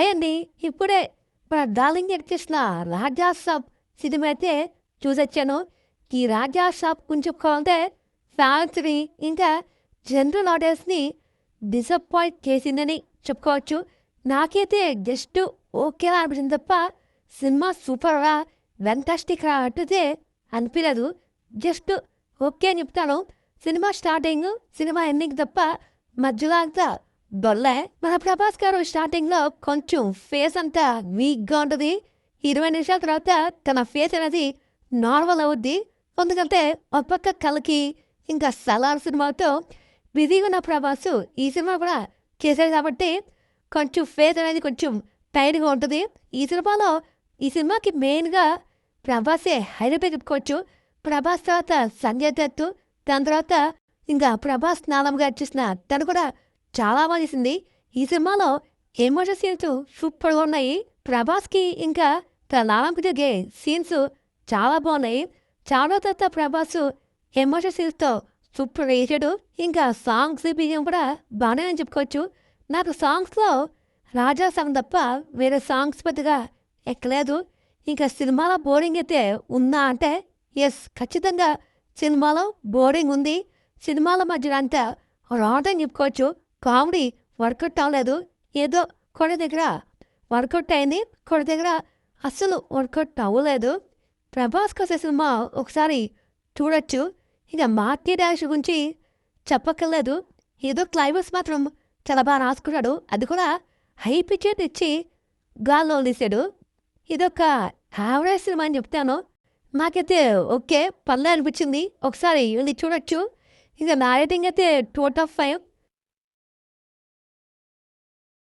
Hi అండి. ఇప్పుడే మన డార్లింగ్ ఎక్కిసిన 'రాజా సాబ్' సినిమా అయితే చూసొచ్చాను. ఈ 'రాజా సాబ్' గురించి చెప్పుకోవాలంటే ఫ్యాన్స్‌ని ఇంకా జనరల్ ఆడియన్స్‌ని డిసప్పాయింట్ చేసిందని చెప్పుకోవచ్చు. నాకైతే జస్ట్ ఓకేలా అనిపించింది తప్ప సినిమా సూపర్‌గా ఫెంటాస్టిక్‌గా అయితే అనిపియలేదు. జస్ట్ ఓకే అని చెప్తాను. సినిమా స్టార్టింగ్, సినిమా ఎండింగ్ తప్ప మధ్యలో అంతా డొల్లే. మన 'ప్రభాస్' గారు స్టార్టింగ్‌లో కొంచెం ఫేస్ అంతా వీక్‌గా ఉంటది. 20 నిమిషాల తర్వాత తన ఫేస్ అనేది నార్మల్ అవుద్ది. ఎందుకంటే ఒక పక్క 'కల్కి' ఇంకా 'సలార్' సినిమాతో బిజీగా ఉన్న 'ప్రభాస్' ఈ సినిమా కూడా చేశారు కాబట్టి కొంచెం ఫేస్ అనేది కొంచెం టైట్‌గా ఉంటది. ఈ సినిమాకి మెయిన్‌గా 'ప్రభాసే' హైలైట్ చెప్పుకోవచ్చు. 'ప్రభాస్' తర్వాత 'సంజయ్ దత్' దాని తర్వాత ఇంకా 'ప్రభాస్' నానమ్మ గారు చేసిన తను కూడా చాలా బాగా చేసింది. ఈ సినిమాలో ఎమోషన్ సీన్స్ సూపర్‌గా ఉన్నాయి. 'ప్రభాస్‌కి' ఇంకా తన నాన్నకి జరిగే సీన్స్ చాలా బాగున్నాయి. చాలా తర్వాత 'ప్రభాస్' ఎమోషన్ సీన్స్‌తో సూపర్‌గా చేశాడు. ఇంకా సాంగ్స్, బీజీఎం కూడా బాగానే అని చెప్పుకోవచ్చు. నాకు సాంగ్స్‌లో 'రాజా సాంగ్' తప్ప వేరే సాంగ్స్ పెద్దగా ఎక్కలేదు. ఇంకా సినిమాలో బోరింగ్ అయితే ఉందా అంటే యెస్, ఖచ్చితంగా సినిమాలో బోరింగ్ ఉంది. సినిమాల మధ్యలో అంతా రాడ్ అని చెప్పుకోవచ్చు. కామెడీ వర్కౌట్ అవ్వలేదు. ఏదో కొన్ని దగ్గర వర్కౌట్ అయింది, కొన్ని దగ్గర అస్సలు వర్కౌట్ అవ్వలేదు. 'ప్రభాస్' కోసం సినిమా ఒకసారి చూడొచ్చు. ఇక 'మార్కీ డాష్' గురించి చెప్పక్కర్లేదు. ఏదో క్లైమాక్స్ మాత్రం చాలా బాగా రాసుకున్నాడు. అది కూడా హై పిక్చర్ ఇచ్చి గాల్లో వదిలేసాడు. ఇదొక యావరేజ్ సినిమా అని చెప్తాను. నాకైతే ఓకే, పర్లేదు అనిపించింది. ఒకసారి వెళ్ళి చూడొచ్చు. ఇక నా రేటింగ్ అయితే 2/5.